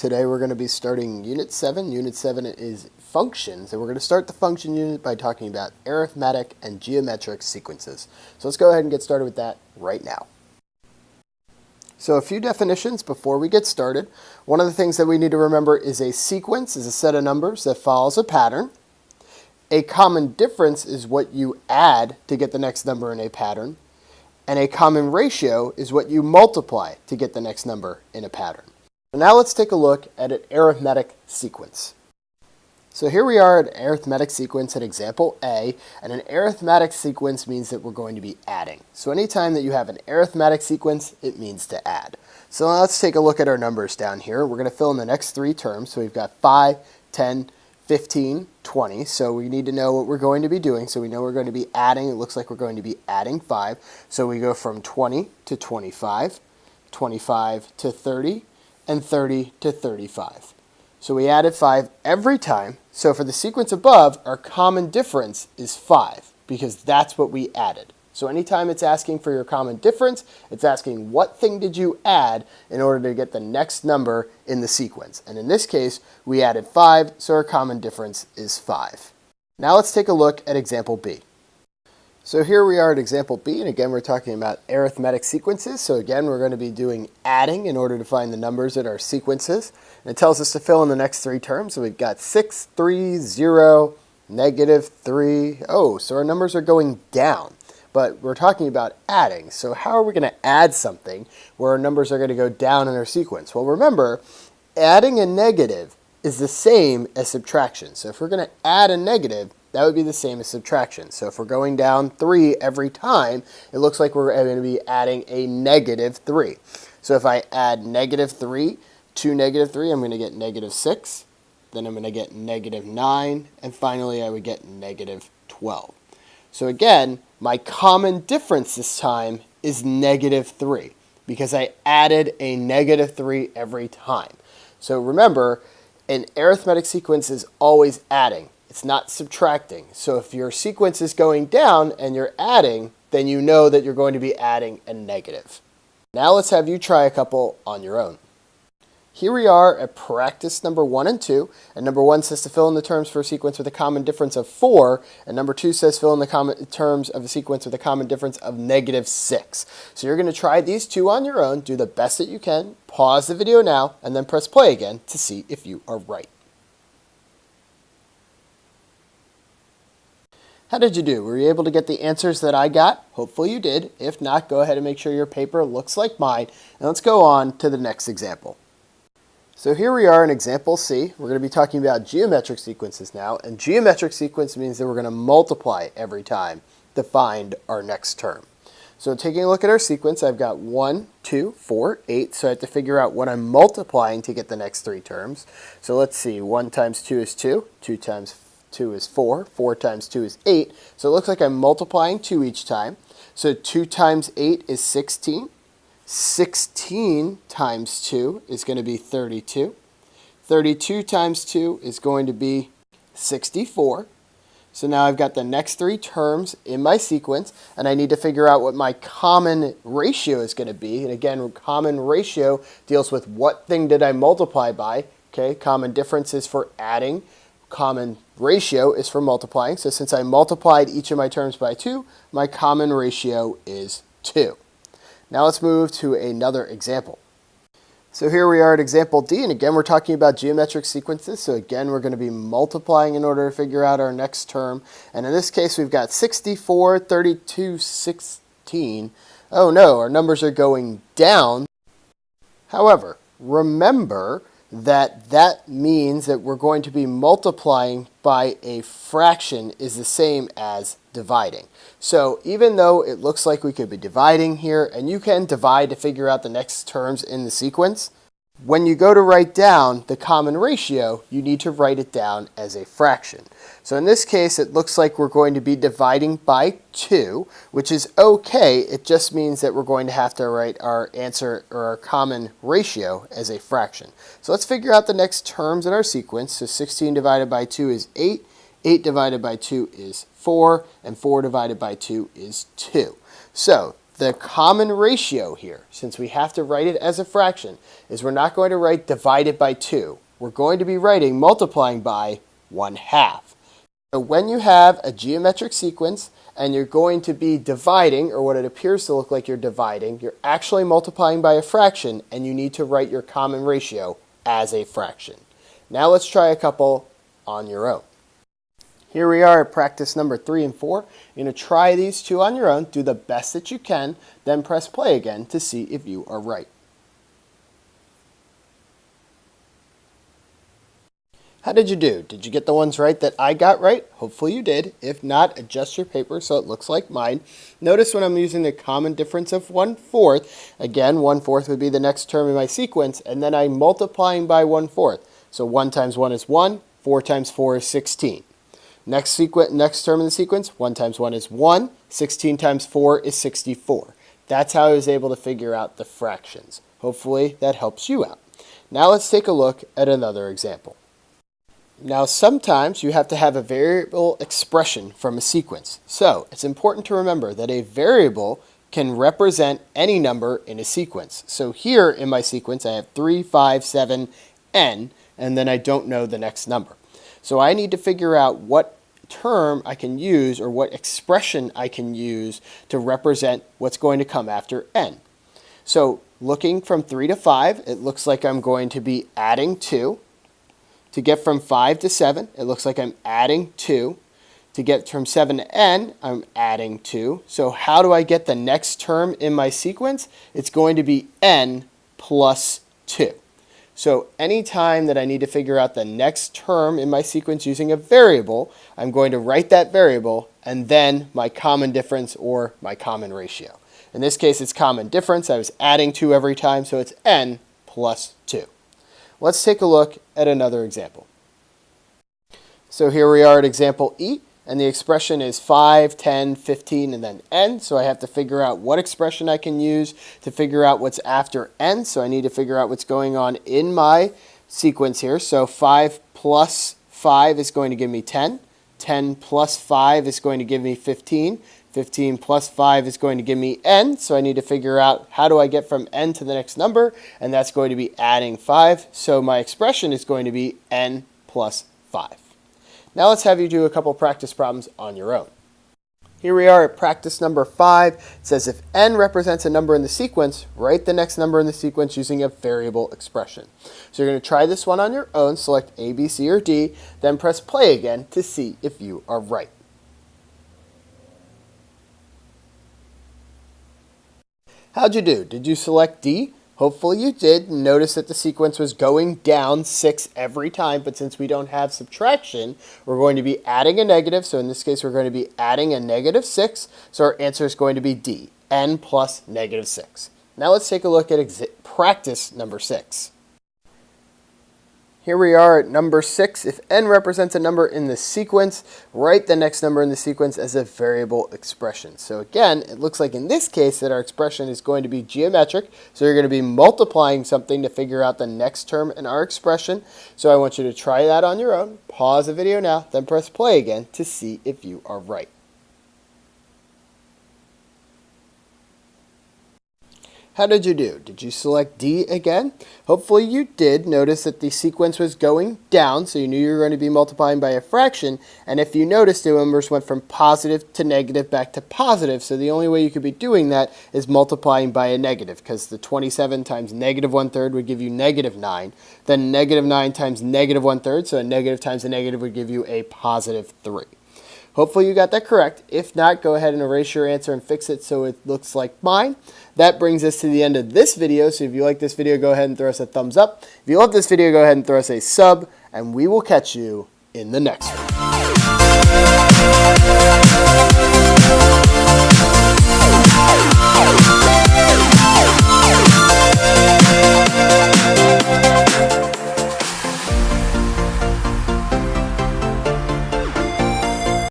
Today we're going to be starting Unit 7. Unit 7 is functions, and we're going to start the function unit by talking about arithmetic and geometric sequences. So let's go ahead and get started with that right now. So a few definitions before we get started. One of the things that we need to remember is a sequence is a set of numbers that follows a pattern. A common difference is what you add to get the next number in a pattern. And a common ratio is what you multiply to get the next number in a pattern. Now let's take a look at an arithmetic sequence. So here we are at an arithmetic sequence at example A, and an arithmetic sequence means that we're going to be adding. So anytime that you have an arithmetic sequence, it means to add. So let's take a look at our numbers down here. We're going to fill in the next three terms. So we've got 5, 10, 15, 20. So we need to know what we're going to be doing. So we know we're going to be adding. It looks like we're going to be adding 5. So we go from 20 to 25, 25 to 30, and 30 to 35. So we added 5 every time. So for the sequence above, our common difference is 5 because that's what we added. So anytime it's asking for your common difference, it's asking what thing did you add in order to get the next number in the sequence. And in this case, we added 5, so our common difference is 5. Now let's take a look at example B. So here we are at example B, and again we're talking about arithmetic sequences. So again we're going to be doing adding in order to find the numbers in our sequences. And it tells us to fill in the next three terms. So we've got 6, 3, 0, negative 3. Oh, so our numbers are going down. But we're talking about adding. So how are we going to add something where our numbers are going to go down in our sequence? Well, remember, adding a negative is the same as subtraction. So if we're going to add a negative, that would be the same as subtraction. So if we're going down 3 every time, it looks like we're going to be adding a negative 3. So if I add negative 3 to negative 3, I'm going to get negative 6. Then I'm going to get negative 9. And finally, I would get negative 12. So again, my common difference this time is negative 3 because I added a negative 3 every time. So remember, an arithmetic sequence is always adding. It's not subtracting. So if your sequence is going down and you're adding, then you know that you're going to be adding a negative. Now let's have you try a couple on your own. Here we are at practice number 1 and 2. And number 1 says to fill in the terms for a sequence with a common difference of 4. And number 2 says fill in the terms of a sequence with a common difference of negative 6. So you're going to try these two on your own. Do the best that you can. Pause the video now and then press play again to see if you are right. How did you do? Were you able to get the answers that I got? Hopefully you did. If not, go ahead and make sure your paper looks like mine. And let's go on to the next example. So here we are in example C. We're going to be talking about geometric sequences now. And geometric sequence means that we're going to multiply every time to find our next term. So taking a look at our sequence, I've got 1, 2, 4, 8. So I have to figure out what I'm multiplying to get the next three terms. So let's see. 1 times 2 is 2. 2 times 2 is 4. 4 times 2 is 8. So it looks like I'm multiplying 2 each time. So 2 times 8 is 16. 16 times 2 is going to be 32. 32 times 2 is going to be 64. So now I've got the next three terms in my sequence, and I need to figure out what my common ratio is going to be. And again, common ratio deals with what thing did I multiply by. Okay, common difference is for adding. Common ratio is for multiplying. So since I multiplied each of my terms by 2, my common ratio is 2. Now let's move to another example. So here we are at example D, and again we're talking about geometric sequences. So again we're going to be multiplying in order to figure out our next term. And in this case we've got 64, 32, 16. Oh no, our numbers are going down. However, remember that means that we're going to be multiplying by a fraction is the same as dividing. So even though it looks like we could be dividing here, and you can divide to figure out the next terms in the sequence, when you go to write down the common ratio, you need to write it down as a fraction. So in this case, it looks like we're going to be dividing by 2, which is okay. It just means that we're going to have to write our answer or our common ratio as a fraction. So let's figure out the next terms in our sequence. So 16 divided by 2 is 8. 8 divided by 2 is 4. And 4 divided by 2 is 2. So the common ratio here, since we have to write it as a fraction, is we're not going to write divided by 2. We're going to be writing multiplying by 1/2. So when you have a geometric sequence and you're going to be dividing, or what it appears to look like you're dividing, you're actually multiplying by a fraction, and you need to write your common ratio as a fraction. Now let's try a couple on your own. Here we are at practice number 3 and 4. You're going to try these two on your own, do the best that you can, then press play again to see if you are right. How did you do? Did you get the ones right that I got right? Hopefully you did. If not, adjust your paper so it looks like mine. Notice when I'm using the common difference of 1/4, again, 1/4 would be the next term in my sequence, and then I'm multiplying by 1/4. So 1 times 1 is 1, 4 times 4 is 16. Next term in the sequence, 1 times 1 is 1, 16 times 4 is 64. That's how I was able to figure out the fractions. Hopefully that helps you out. Now let's take a look at another example. Now sometimes you have to have a variable expression from a sequence. So it's important to remember that a variable can represent any number in a sequence. So here in my sequence I have 3, 5, 7, n, and then I don't know the next number. So I need to figure out what term I can use or what expression I can use to represent what's going to come after n. So looking from 3 to 5, it looks like I'm going to be adding 2. To get from 5 to 7, it looks like I'm adding 2. To get from 7 to n, I'm adding 2. So how do I get the next term in my sequence? It's going to be n plus 2. So anytime that I need to figure out the next term in my sequence using a variable, I'm going to write that variable and then my common difference or my common ratio. In this case, it's common difference. I was adding 2 every time, so it's n plus 2. Let's take a look at another example. So here we are at example E, and the expression is 5, 10, 15, and then n. So I have to figure out what expression I can use to figure out what's after n. So I need to figure out what's going on in my sequence here. So 5 plus 5 is going to give me 10. 10 plus 5 is going to give me 15. 15 plus 5 is going to give me n, so I need to figure out how do I get from n to the next number, and that's going to be adding 5. So my expression is going to be n plus 5. Now let's have you do a couple practice problems on your own. Here we are at practice number 5. It says if n represents a number in the sequence, write the next number in the sequence using a variable expression. So you're going to try this one on your own, select A, B, C, or D, then press play again to see if you are right. How'd you do? Did you select D? Hopefully you did. Notice that the sequence was going down 6 every time, but since we don't have subtraction, we're going to be adding a negative. So in this case, we're going to be adding a negative 6. So our answer is going to be D, n plus negative 6. Now let's take a look at practice number 6. Here we are at number 6. If n represents a number in the sequence, write the next number in the sequence as a variable expression. So again, it looks like in this case that our expression is going to be geometric. So you're going to be multiplying something to figure out the next term in our expression. So I want you to try that on your own. Pause the video now, then press play again to see if you are right. How did you do? Did you select D again? Hopefully you did. Notice that the sequence was going down, so you knew you were going to be multiplying by a fraction. And if you noticed, the numbers went from positive to negative back to positive. So the only way you could be doing that is multiplying by a negative, because the 27 times negative 1/3 would give you negative 9. Then negative 9 times negative 1/3, so a negative times a negative would give you a positive 3. Hopefully you got that correct. If not, go ahead and erase your answer and fix it so it looks like mine. That brings us to the end of this video. So if you like this video, go ahead and throw us a thumbs up. If you love this video, go ahead and throw us a sub, and we will catch you in the next one.